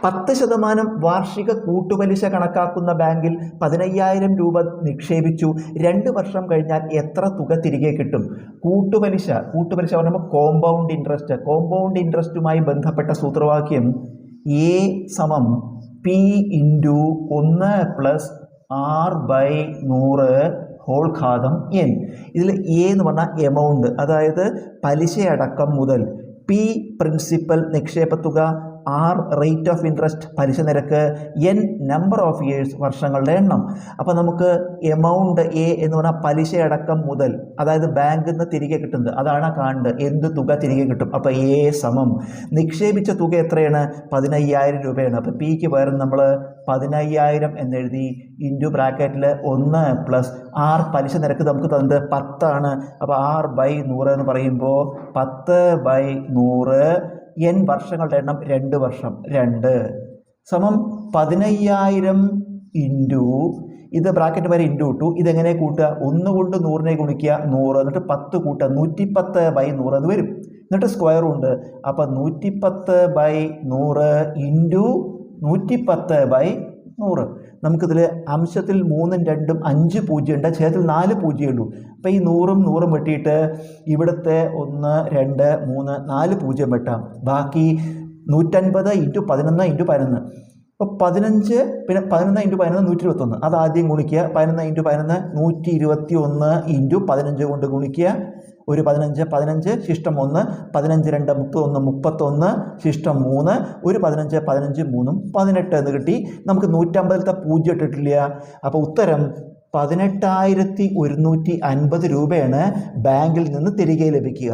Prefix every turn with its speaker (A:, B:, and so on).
A: 10% വാർഷിക കൂട്ടുപലിശ കണക്കാക്കുന്ന ബാങ്കിൽ 15,000 രൂപ നിക്ഷേപിച്ചു. 2 വർഷം കഴിഞ്ഞാൽ എത്ര തുക തിരികെ കിട്ടും? കൂട്ടുപലിശ പറയുമ്പോൾ കോമ്പൗണ്ട് ഇൻട്രസ്റ്റുമായി ബന്ധപ്പെട്ട സൂത്രവാക്യം A = P × 1 + R/100 N. ഇതിൽ A എന്ന് പറഞ്ഞാൽ എമൗണ്ട്, അതായത് പലിശയടക്കം മുതൽ, P പ്രിൻസിപ്പൽ നിക്ഷേപത്തുക, R റേറ്റ് ഓഫ് ഇൻട്രസ്റ്റ് പലിശ നിരക്ക്, N നമ്പർ ഓഫ് ഇയേഴ്സ് വർഷങ്ങളുടെ എണ്ണം. അപ്പോൾ നമുക്ക് എമൗണ്ട് A എന്ന് പറഞ്ഞാൽ പലിശയടക്കം മുതൽ, അതായത് ബാങ്കിൽ നിന്ന് തിരികെ കിട്ടുന്നത്, അതാണ് കാണേണ്ടത്. എന്ത് തുക തിരികെ കിട്ടും? അപ്പോൾ A = നിക്ഷേപിച്ച തുക എത്രയാണ്? 15,000 രൂപയാണ്. അപ്പോൾ Pക്ക് പകരം നമ്മൾ 15,000 എന്നെഴുതി, ഇൻറ്റു ബ്രാക്കറ്റിൽ 1 + R പലിശ നിരക്ക് നമുക്ക് തന്നത് 10 ആണ്. അപ്പോൾ R/100 എന്ന് പറയുമ്പോൾ 10/100, N വർഷങ്ങളുടെ എണ്ണം 2 വർഷം, 2 = 15,000 ഇൻറ്റു, ഇത് ബ്രാക്കറ്റ് വരെ ഇൻറ്റു ഇട്ടു. ഇതെങ്ങനെ കൂട്ടുക? 1 കൊണ്ട് 100നെ ഗുണിക്കുക, 100, എന്നിട്ട് 10 കൂട്ടുക, 110/100 എന്ന് വരും. എന്നിട്ട് സ്ക്വയറും ഉണ്ട്. അപ്പം 110/100 ഇൻറ്റു 110/100. നമുക്കിതിൽ അംശത്തിൽ 3ഉം 2ഉം 5 പൂജ്യം ഉണ്ട്, ഛേദത്തിൽ 4 പൂജ്യമേ ഉള്ളൂ. അപ്പോൾ ഈ 100ഉം 100ഉം വെട്ടിയിട്ട് ഇവിടുത്തെ 1, 2, 3, 4 പൂജ്യം വെട്ടാം. ബാക്കി 150 × 11 × 11. അപ്പോൾ 15, പിന്നെ 11 × 11 121. അത് ആദ്യം ഗുണിക്കുക. 11 × 11 121 × 15 കൊണ്ട് ഗുണിക്കുക. ഒരു 15, 15 ശിഷ്ടം 1, 15 × 2 31, 31 ശിഷ്ടം 3, ഒരു 15, 15 3 18 എന്ന് കിട്ടി. നമുക്ക് 150ത്തെ പൂജ്യം ഇട്ടിട്ടില്ല. അപ്പോൾ ഉത്തരം 18,150 രൂപയാണ് ബാങ്കിൽ നിന്ന് തിരികെ ലഭിക്കുക.